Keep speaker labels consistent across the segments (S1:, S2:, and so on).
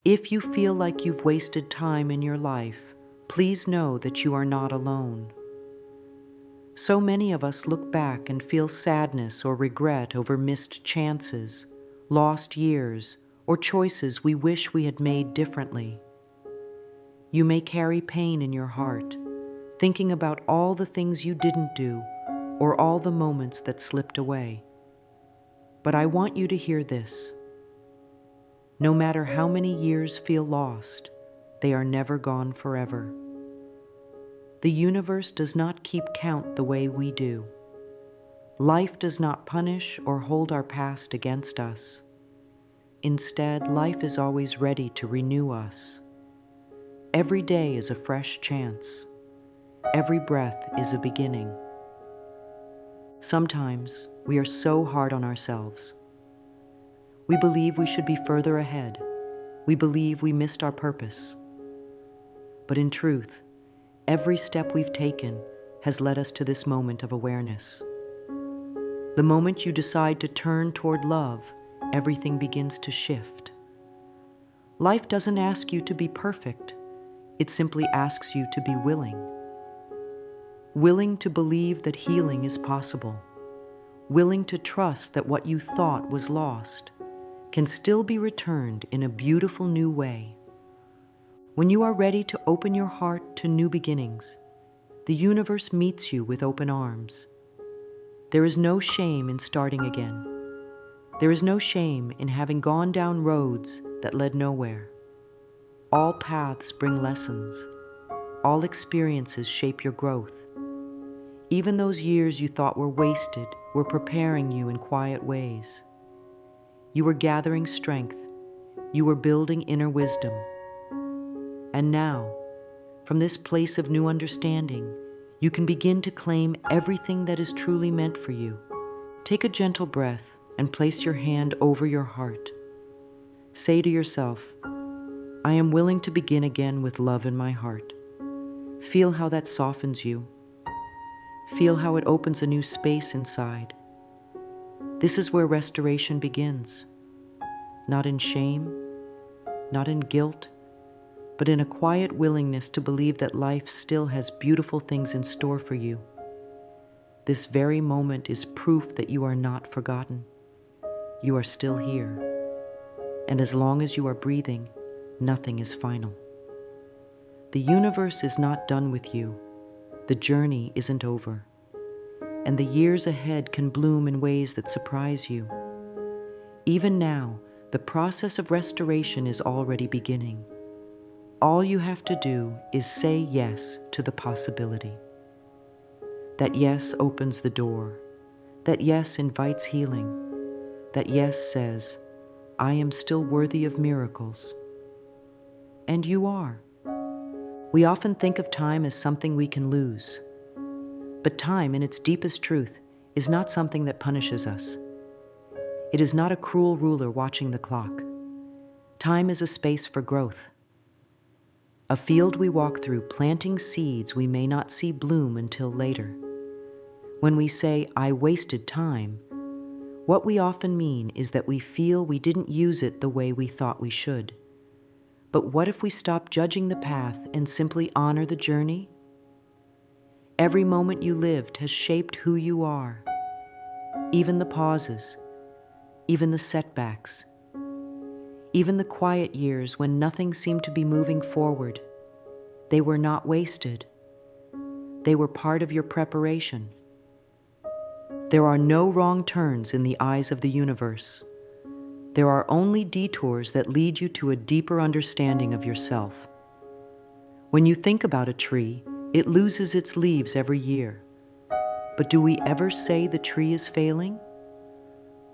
S1: If you feel like you've wasted time in your life, please know that you are not alone. So many of us look back and feel sadness or regret over missed chances, lost years, or choices we wish we had made differently. You may carry pain in your heart, thinking about all the things you didn't do or all the moments that slipped away. But I want you to hear this. No matter how many years feel lost, they are never gone forever. The universe does not keep count the way we do. Life does not punish or hold our past against us. Instead, life is always ready to renew us. Every day is a fresh chance. Every breath is a beginning. Sometimes we are so hard on ourselves. We believe we should be further ahead. We believe we missed our purpose. But in truth, every step we've taken has led us to this moment of awareness. The moment you decide to turn toward love, everything begins to shift. Life doesn't ask you to be perfect. It simply asks you to be willing. Willing to believe that healing is possible. Willing to trust that what you thought was lost can still be returned in a beautiful new way. When you are ready to open your heart to new beginnings, the universe meets you with open arms. There is no shame in starting again. There is no shame in having gone down roads that led nowhere. All paths bring lessons. All experiences shape your growth. Even those years you thought were wasted were preparing you in quiet ways. You were gathering strength. You were building inner wisdom. And now, from this place of new understanding, you can begin to claim everything that is truly meant for you. Take a gentle breath and place your hand over your heart. Say to yourself, I am willing to begin again with love in my heart. Feel how that softens you. Feel how it opens a new space inside. This is where restoration begins. Not in shame, not in guilt, but in a quiet willingness to believe that life still has beautiful things in store for you. This very moment is proof that you are not forgotten. You are still here. And as long as you are breathing, nothing is final. The universe is not done with you. The journey isn't over. And the years ahead can bloom in ways that surprise you. Even now, the process of restoration is already beginning. All you have to do is say yes to the possibility. That yes opens the door. That yes invites healing. That yes says, I am still worthy of miracles. And you are. We often think of time as something we can lose. But time, in its deepest truth, is not something that punishes us. It is not a cruel ruler watching the clock. Time is a space for growth. A field we walk through planting seeds we may not see bloom until later. When we say, I wasted time, what we often mean is that we feel we didn't use it the way we thought we should. But what if we stop judging the path and simply honor the journey? Every moment you lived has shaped who you are. Even the pauses, even the setbacks, even the quiet years when nothing seemed to be moving forward, they were not wasted. They were part of your preparation. There are no wrong turns in the eyes of the universe. There are only detours that lead you to a deeper understanding of yourself. When you think about a tree, it loses its leaves every year. But do we ever say the tree is failing?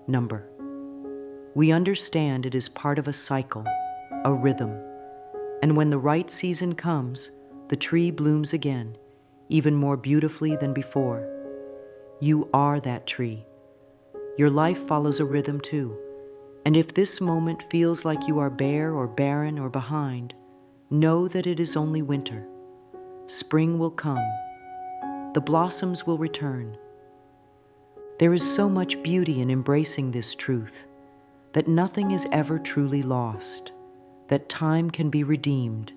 S1: Number. We understand it is part of a cycle, a rhythm. And when the right season comes, the tree blooms again, even more beautifully than before. You are that tree. Your life follows a rhythm too. And if this moment feels like you are bare or barren or behind, know that it is only winter. Spring will come. The blossoms will return. There is so much beauty in embracing this truth, that nothing is ever truly lost. that time can be redeemed,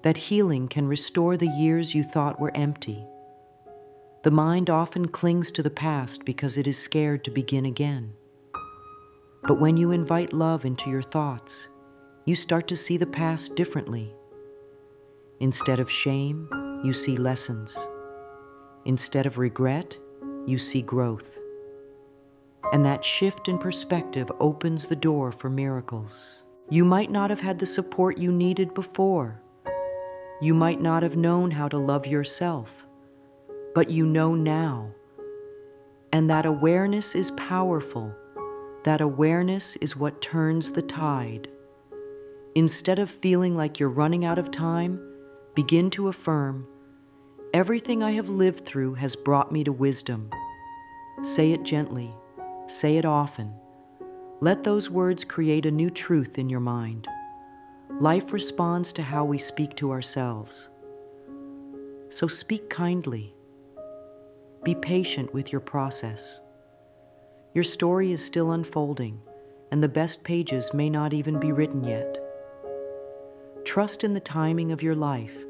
S1: that healing can restore the years you thought were empty. The mind often clings to the past because it is scared to begin again. But when you invite love into your thoughts, you start to see the past differently. Instead of shame, you see lessons. Instead of regret, you see growth. And that shift in perspective opens the door for miracles. You might not have had the support you needed before. You might not have known how to love yourself, but you know now. And that awareness is powerful. That awareness is what turns the tide. Instead of feeling like you're running out of time, begin to affirm, "Everything I have lived through has brought me to wisdom." Say it gently. Say it often. Let those words create a new truth in your mind. Life responds to how we speak to ourselves. So speak kindly. Be patient with your process. Your story is still unfolding, and the best pages may not even be written yet. Trust in the timing of your life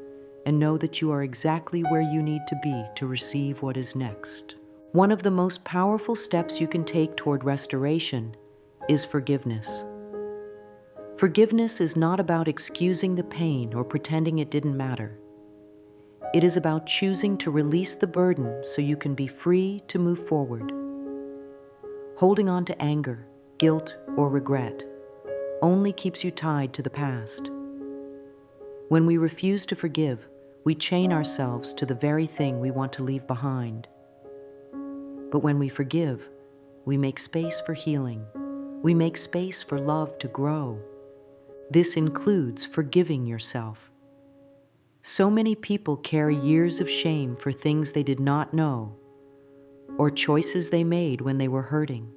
S1: and know that you are exactly where you need to be to receive what is next. One of the most powerful steps you can take toward restoration is forgiveness. Forgiveness is not about excusing the pain or pretending it didn't matter. It is about choosing to release the burden so you can be free to move forward. Holding on to anger, guilt, or regret only keeps you tied to the past. When we refuse to forgive, we chain ourselves to the very thing we want to leave behind. But when we forgive, we make space for healing. We make space for love to grow. This includes forgiving yourself. So many people carry years of shame for things they did not know or choices they made when they were hurting.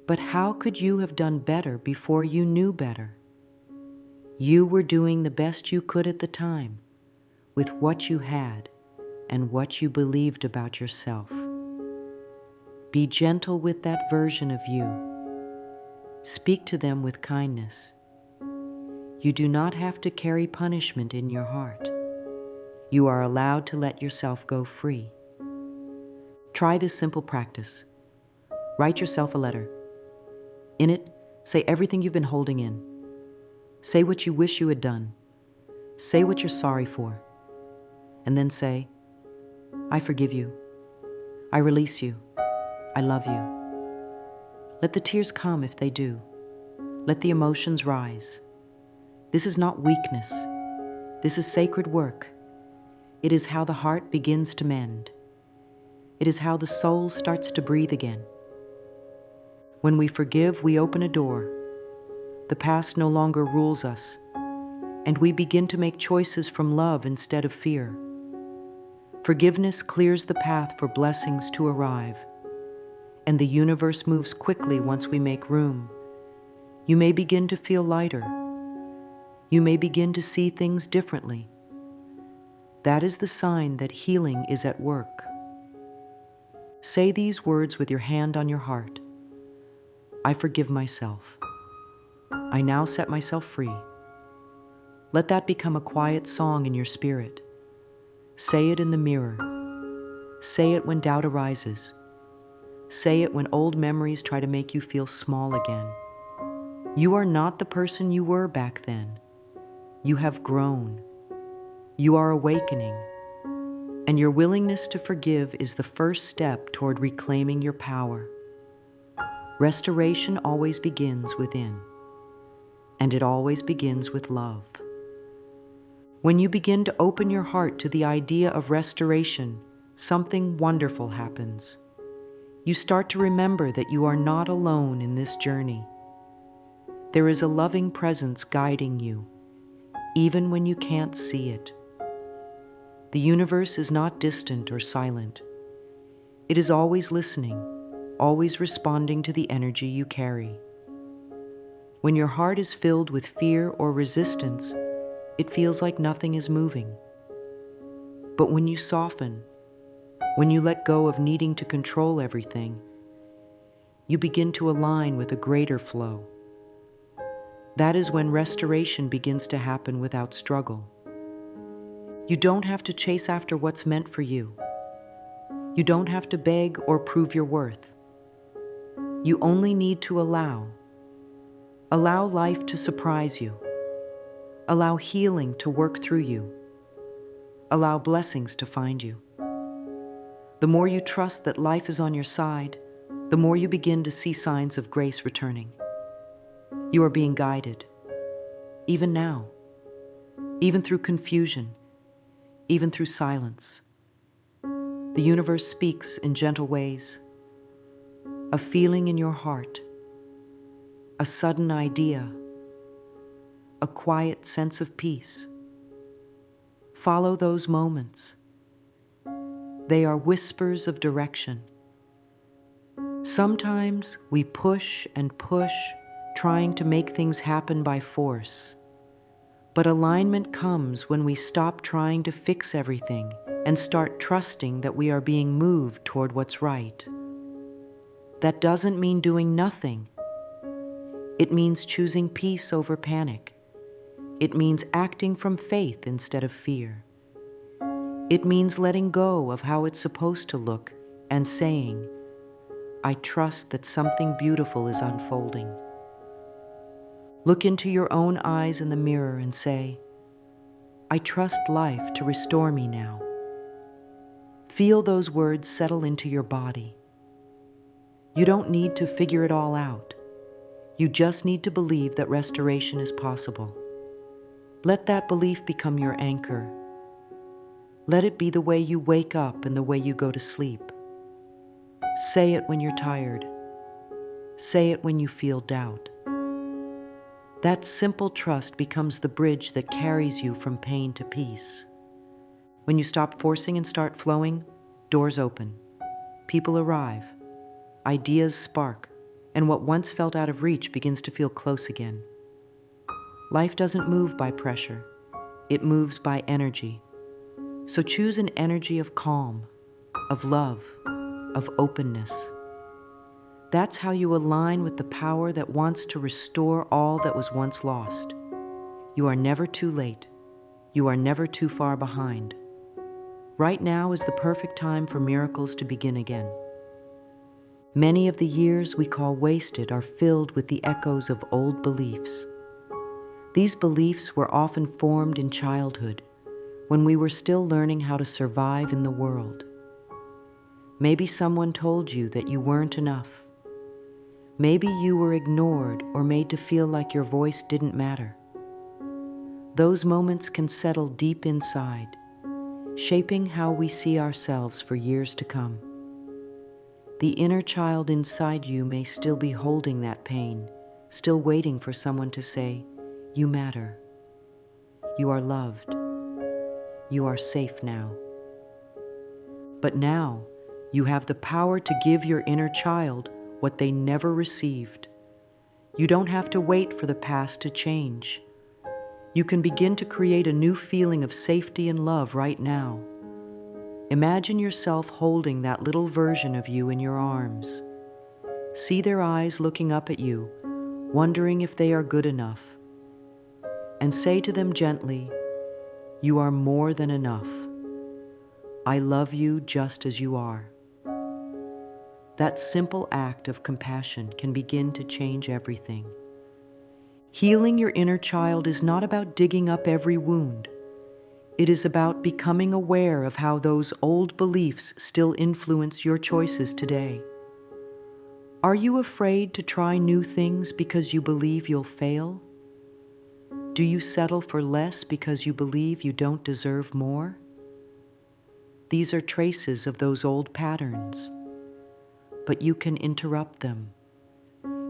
S1: But how could you have done better before you knew better? You were doing the best you could at the time with what you had and what you believed about yourself. Be gentle with that version of you. Speak to them with kindness. You do not have to carry punishment in your heart. You are allowed to let yourself go free. Try this simple practice. Write yourself a letter. In it, say everything you've been holding in. Say what you wish you had done. Say what you're sorry for. And then say, "I forgive you. I release you. I love you." Let the tears come if they do. Let the emotions rise. This is not weakness. This is sacred work. It is how the heart begins to mend. It is how the soul starts to breathe again. When we forgive, we open a door. The past no longer rules us, and we begin to make choices from love instead of fear. Forgiveness clears the path for blessings to arrive, and the universe moves quickly once we make room. You may begin to feel lighter. You may begin to see things differently. That is the sign that healing is at work. Say these words with your hand on your heart. "I forgive myself. I now set myself free." Let that become a quiet song in your spirit. Say it in the mirror. Say it when doubt arises. Say it when old memories try to make you feel small again. You are not the person you were back then. You have grown. You are awakening. And your willingness to forgive is the first step toward reclaiming your power. Restoration always begins within, and it always begins with love. When you begin to open your heart to the idea of restoration, something wonderful happens. You start to remember that you are not alone in this journey. There is a loving presence guiding you, even when you can't see it. The universe is not distant or silent. It is always listening, always responding to the energy you carry. When your heart is filled with fear or resistance, it feels like nothing is moving. But when you soften, when you let go of needing to control everything, you begin to align with a greater flow. That is when restoration begins to happen without struggle. You don't have to chase after what's meant for you. You don't have to beg or prove your worth. You only need to allow. Allow life to surprise you. Allow healing to work through you. Allow blessings to find you. The more you trust that life is on your side, the more you begin to see signs of grace returning. You are being guided, even now, even through confusion, even through silence. The universe speaks in gentle ways. A feeling in your heart, a sudden idea, a quiet sense of peace. Follow those moments. They are whispers of direction. Sometimes we push and push, trying to make things happen by force. But alignment comes when we stop trying to fix everything and start trusting that we are being moved toward what's right. That doesn't mean doing nothing. It means choosing peace over panic. It means acting from faith instead of fear. It means letting go of how it's supposed to look and saying, I trust that something beautiful is unfolding. Look into your own eyes in the mirror and say, I trust life to restore me now. Feel those words settle into your body. You don't need to figure it all out. You just need to believe that restoration is possible. Let that belief become your anchor. Let it be the way you wake up and the way you go to sleep. Say it when you're tired. Say it when you feel doubt. That simple trust becomes the bridge that carries you from pain to peace. When you stop forcing and start flowing, doors open. People arrive. Ideas spark. And what once felt out of reach begins to feel close again. Life doesn't move by pressure. It moves by energy. So choose an energy of calm, of love, of openness. That's how you align with the power that wants to restore all that was once lost. You are never too late. You are never too far behind. Right now is the perfect time for miracles to begin again. Many of the years we call wasted are filled with the echoes of old beliefs. These beliefs were often formed in childhood, when we were still learning how to survive in the world. Maybe someone told you that you weren't enough. Maybe you were ignored or made to feel like your voice didn't matter. Those moments can settle deep inside, shaping how we see ourselves for years to come. The inner child inside you may still be holding that pain, still waiting for someone to say, you matter. You are loved. You are safe now. But now, you have the power to give your inner child what they never received. You don't have to wait for the past to change. You can begin to create a new feeling of safety and love right now. Imagine yourself holding that little version of you in your arms. See their eyes looking up at you, wondering if they are good enough. And say to them gently, you are more than enough. I love you just as you are. That simple act of compassion can begin to change everything. Healing your inner child is not about digging up every wound. It is about becoming aware of how those old beliefs still influence your choices today. Are you afraid to try new things because you believe you'll fail? Do you settle for less because you believe you don't deserve more? These are traces of those old patterns. But you can interrupt them.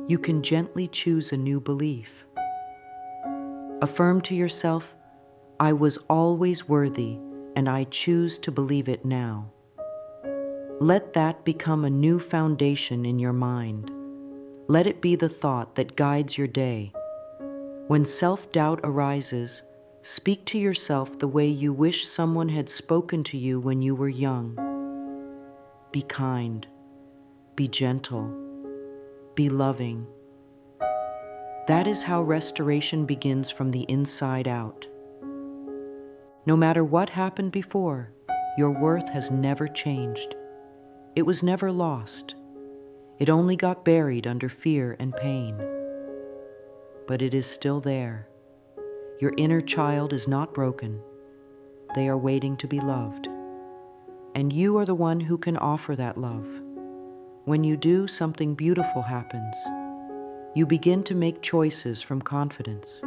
S1: You can gently choose a new belief. Affirm to yourself, I was always worthy, and I choose to believe it now. Let that become a new foundation in your mind. Let it be the thought that guides your day. When self-doubt arises, speak to yourself the way you wish someone had spoken to you when you were young. Be kind. Be gentle. Be loving. That is how restoration begins from the inside out. No matter what happened before, your worth has never changed. It was never lost. It only got buried under fear and pain. But it is still there. Your inner child is not broken. They are waiting to be loved. And you are the one who can offer that love. When you do, something beautiful happens. You begin to make choices from confidence.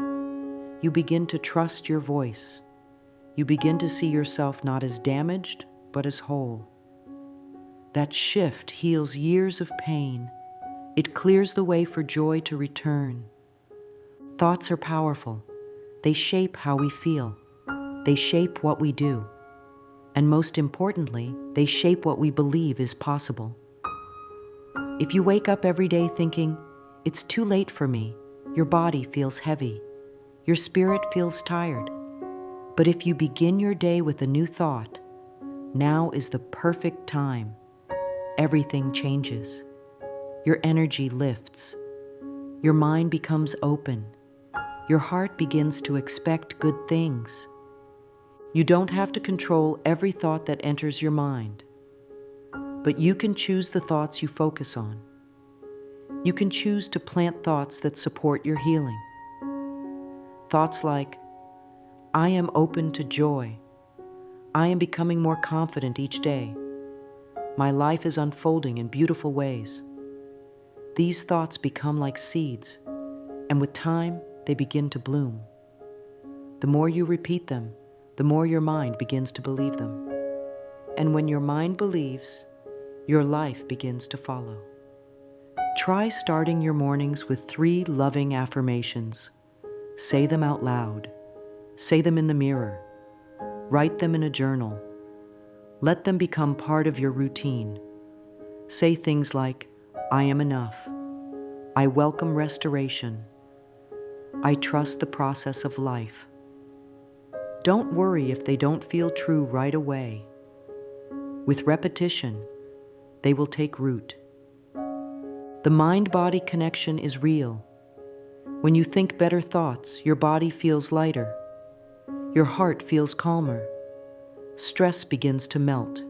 S1: You begin to trust your voice. You begin to see yourself not as damaged, but as whole. That shift heals years of pain. It clears the way for joy to return. Thoughts are powerful. They shape how we feel. They shape what we do. And most importantly, they shape what we believe is possible. If you wake up every day thinking, "It's too late for me," your body feels heavy. Your spirit feels tired. But if you begin your day with a new thought, "Now is the perfect time," everything changes. Your energy lifts. Your mind becomes open. Your heart begins to expect good things. You don't have to control every thought that enters your mind, but you can choose the thoughts you focus on. You can choose to plant thoughts that support your healing. Thoughts like, "I am open to joy. I am becoming more confident each day. My life is unfolding in beautiful ways." These thoughts become like seeds, and with time, they begin to bloom. The more you repeat them, the more your mind begins to believe them. And when your mind believes, your life begins to follow. Try starting your mornings with 3 loving affirmations. Say them out loud. Say them in the mirror. Write them in a journal. Let them become part of your routine. Say things like, "I am enough. I welcome restoration. I trust the process of life." Don't worry if they don't feel true right away. With repetition, they will take root. The mind-body connection is real. When you think better thoughts, your body feels lighter. Your heart feels calmer. Stress begins to melt.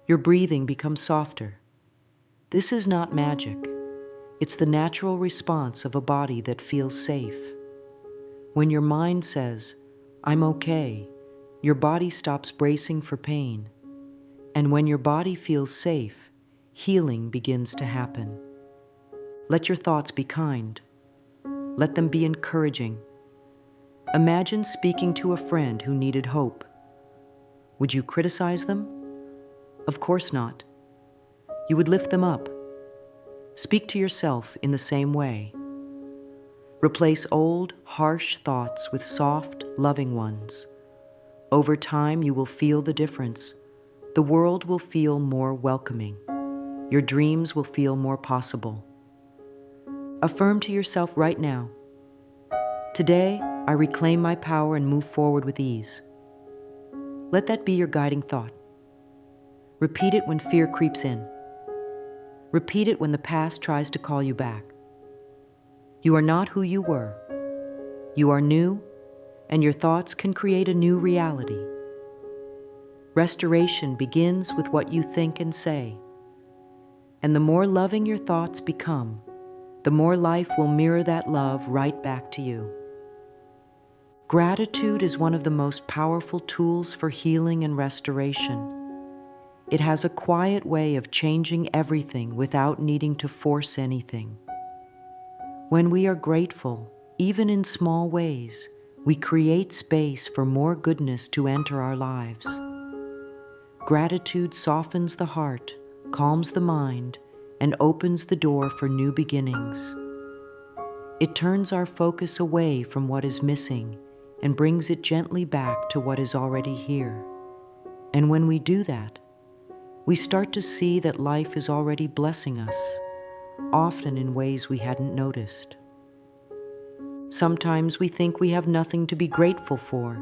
S1: Your breathing becomes softer. This is not magic. It's the natural response of a body that feels safe. When your mind says, "I'm okay," your body stops bracing for pain. And when your body feels safe, healing begins to happen. Let your thoughts be kind. Let them be encouraging. Imagine speaking to a friend who needed hope. Would you criticize them? Of course not. You would lift them up. Speak to yourself in the same way. Replace old, harsh thoughts with soft, loving ones. Over time, you will feel the difference. The world will feel more welcoming. Your dreams will feel more possible. Affirm to yourself right now, "Today, I reclaim my power and move forward with ease." Let that be your guiding thought. Repeat it when fear creeps in. Repeat it when the past tries to call you back. You are not who you were. You are new, and your thoughts can create a new reality. Restoration begins with what you think and say. And the more loving your thoughts become, the more life will mirror that love right back to you. Gratitude is one of the most powerful tools for healing and restoration. It has a quiet way of changing everything without needing to force anything. When we are grateful, even in small ways, we create space for more goodness to enter our lives. Gratitude softens the heart, calms the mind, and opens the door for new beginnings. It turns our focus away from what is missing and brings it gently back to what is already here. And when we do that, we start to see that life is already blessing us, often in ways we hadn't noticed. Sometimes we think we have nothing to be grateful for,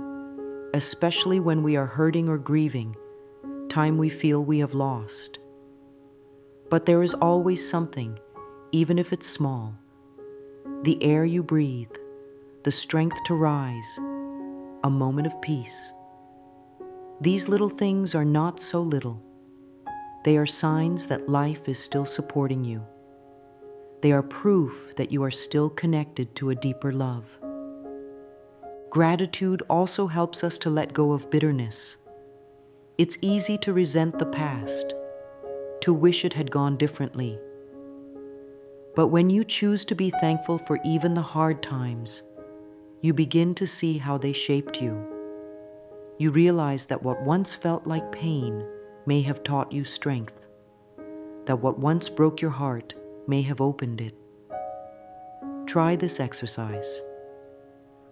S1: especially when we are hurting or grieving, time we feel we have lost. But there is always something, even if it's small. the air you breathe, the strength to rise, a moment of peace. These little things are not so little. They are signs that life is still supporting you. They are proof that you are still connected to a deeper love. Gratitude also helps us to let go of bitterness. It's easy to resent the past, to wish it had gone differently. But when you choose to be thankful for even the hard times, you begin to see how they shaped you. You realize that what once felt like pain may have taught you strength, that what once broke your heart may have opened it. Try this exercise.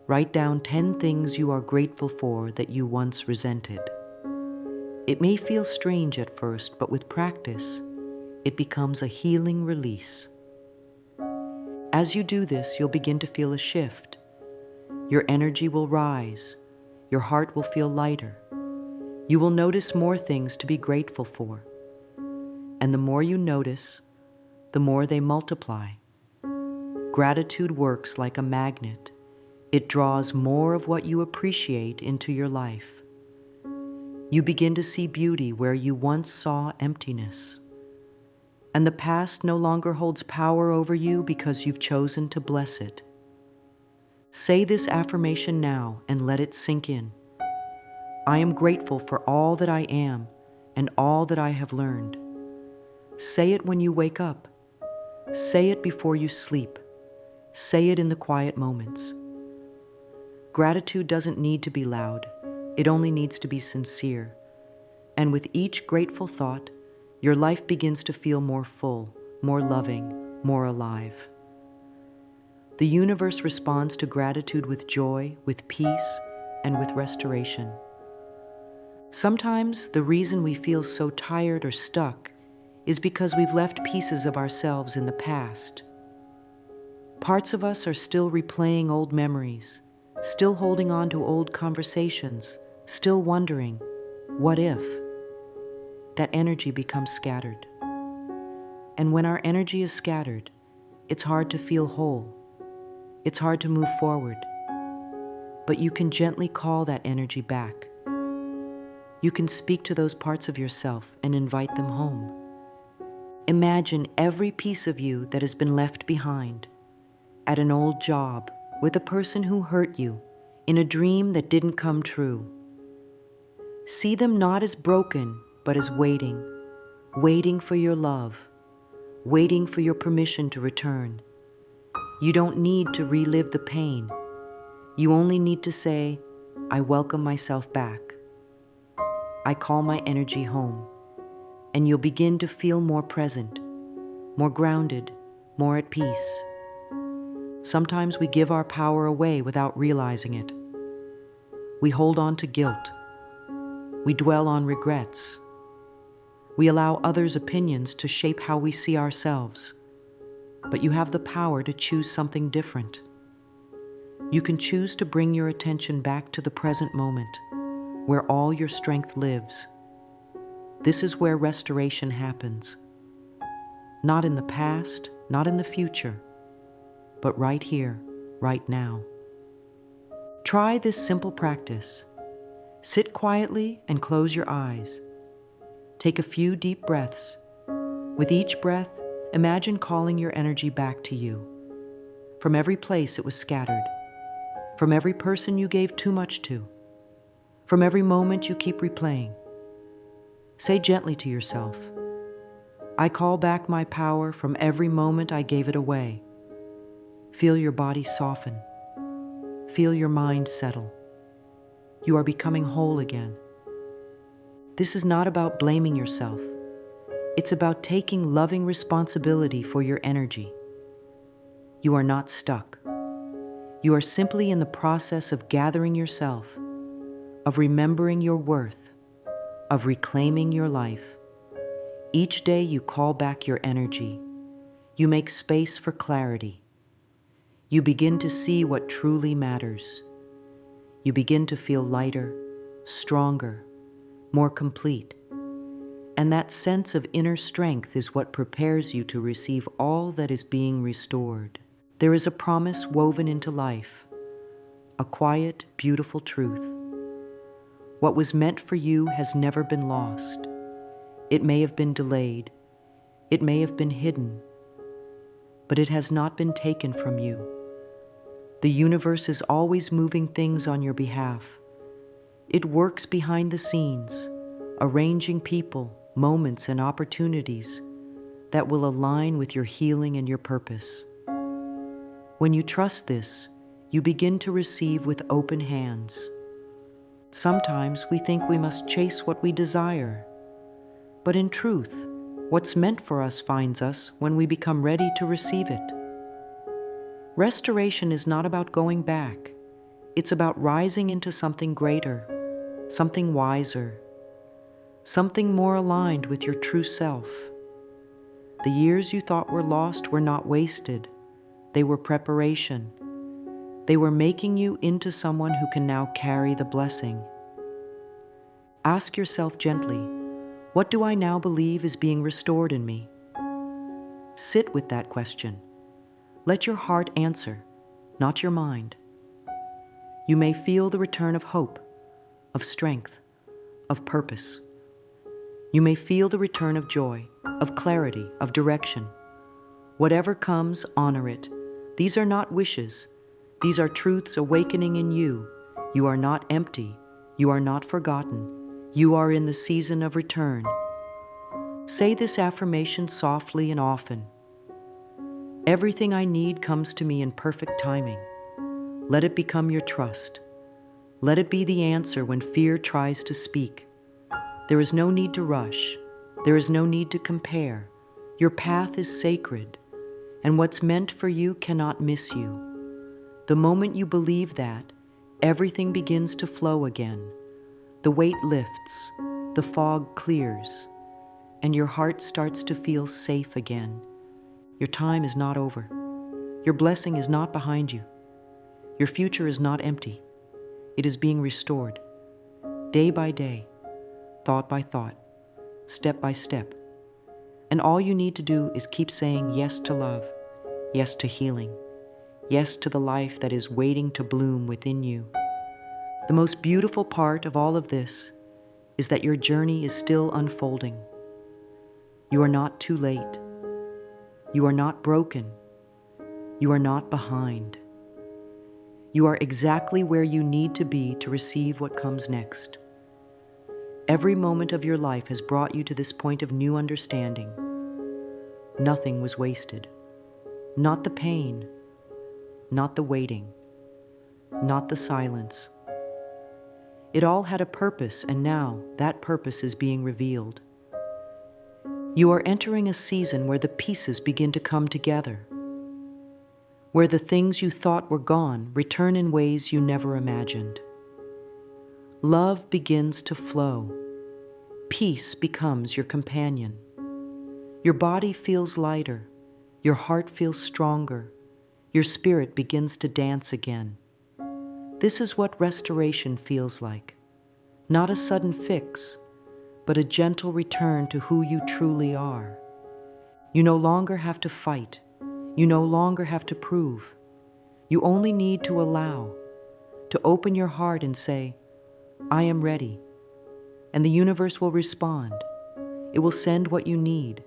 S1: Write down 10 things you are grateful for that you once resented. It may feel strange at first, but with practice, it becomes a healing release. As you do this, you'll begin to feel a shift. Your energy will rise. Your heart will feel lighter. You will notice more things to be grateful for. And the more you notice, the more they multiply. Gratitude works like a magnet. It draws more of what you appreciate into your life. You begin to see beauty where you once saw emptiness. And the past no longer holds power over you because you've chosen to bless it. Say this affirmation now and let it sink in. I am grateful for all that I am and all that I have learned. Say it when you wake up. Say it before you sleep. Say it in the quiet moments. Gratitude doesn't need to be loud. It only needs to be sincere. And with each grateful thought, your life begins to feel more full, more loving, more alive. The universe responds to gratitude with joy, with peace, and with restoration. Sometimes the reason we feel so tired or stuck is because we've left pieces of ourselves in the past. Parts of us are still replaying old memories, still holding on to old conversations, still wondering, what if? That energy becomes scattered. And when our energy is scattered, it's hard to feel whole. It's hard to move forward. But you can gently call that energy back. You can speak to those parts of yourself and invite them home. Imagine every piece of you that has been left behind, at an old job, with a person who hurt you, in a dream that didn't come true. See them not as broken, but as waiting, waiting for your love, waiting for your permission to return. You don't need to relive the pain. You only need to say, I welcome myself back. I call my energy home. And you'll begin to feel more present, more grounded, more at peace. Sometimes we give our power away without realizing it. We hold on to guilt. We dwell on regrets. We allow others' opinions to shape how we see ourselves. But you have the power to choose something different. You can choose to bring your attention back to the present moment, where all your strength lives. This is where restoration happens. Not in the past, not in the future, but right here, right now. Try this simple practice. Sit quietly and close your eyes. Take a few deep breaths. With each breath, imagine calling your energy back to you. From every place it was scattered. From every person you gave too much to. From every moment you keep replaying. Say gently to yourself, I call back my power from every moment I gave it away. Feel your body soften. Feel your mind settle. You are becoming whole again. This is not about blaming yourself. It's about taking loving responsibility for your energy. You are not stuck. You are simply in the process of gathering yourself, of remembering your worth, of reclaiming your life. Each day you call back your energy. You make space for clarity. You begin to see what truly matters. You begin to feel lighter, stronger, more complete. And that sense of inner strength is what prepares you to receive all that is being restored. There is a promise woven into life, a quiet, beautiful truth. What was meant for you has never been lost. It may have been delayed, it may have been hidden, but it has not been taken from you. The universe is always moving things on your behalf. It works behind the scenes, arranging people, moments, and opportunities that will align with your healing and your purpose. When you trust this, you begin to receive with open hands. Sometimes we think we must chase what we desire, but in truth, what's meant for us finds us when we become ready to receive it. Restoration is not about going back. It's about rising into something greater, something wiser, something more aligned with your true self. The years you thought were lost were not wasted. They were preparation. They were making you into someone who can now carry the blessing. Ask yourself gently, what do I now believe is being restored in me? Sit with that question. Let your heart answer, not your mind. You may feel the return of hope, of strength, of purpose. You may feel the return of joy, of clarity, of direction. Whatever comes, honor it. These are not wishes. These are truths awakening in you. You are not empty. You are not forgotten. You are in the season of return. Say this affirmation softly and often. Everything I need comes to me in perfect timing. Let it become your trust. Let it be the answer when fear tries to speak. There is no need to rush. There is no need to compare. Your path is sacred, and what's meant for you cannot miss you. The moment you believe that, everything begins to flow again. The weight lifts, the fog clears, and your heart starts to feel safe again. Your time is not over. Your blessing is not behind you. Your future is not empty. It is being restored, day by day, thought by thought, step by step. And all you need to do is keep saying yes to love, yes to healing, yes to the life that is waiting to bloom within you. The most beautiful part of all of this is that your journey is still unfolding. You are not too late. You are not broken. You are not behind. You are exactly where you need to be to receive what comes next. Every moment of your life has brought you to this point of new understanding. Nothing was wasted. Not the pain, not the waiting, not the silence. It all had a purpose, and now that purpose is being revealed. You are entering a season where the pieces begin to come together, where the things you thought were gone return in ways you never imagined. Love begins to flow. Peace becomes your companion. Your body feels lighter. Your heart feels stronger. Your spirit begins to dance again. This is what restoration feels like. Not a sudden fix, but a gentle return to who you truly are. You no longer have to fight. You no longer have to prove. You only need to allow, to open your heart and say, I am ready. And the universe will respond. It will send what you need.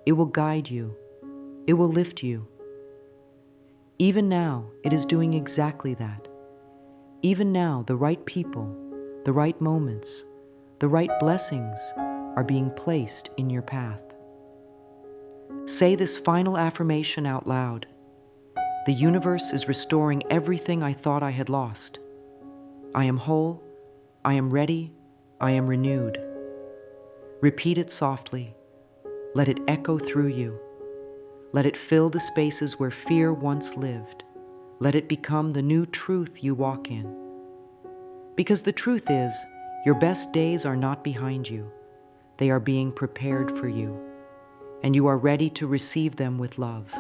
S1: It will guide you. It will lift you. Even now, it is doing exactly that. Even now, the right people, the right moments, the right blessings are being placed in your path. Say this final affirmation out loud. The universe is restoring everything I thought I had lost. I am whole, I am ready, I am renewed. Repeat it softly. Let it echo through you. Let it fill the spaces where fear once lived. Let it become the new truth you walk in. Because the truth is, your best days are not behind you. They are being prepared for you, and you are ready to receive them with love.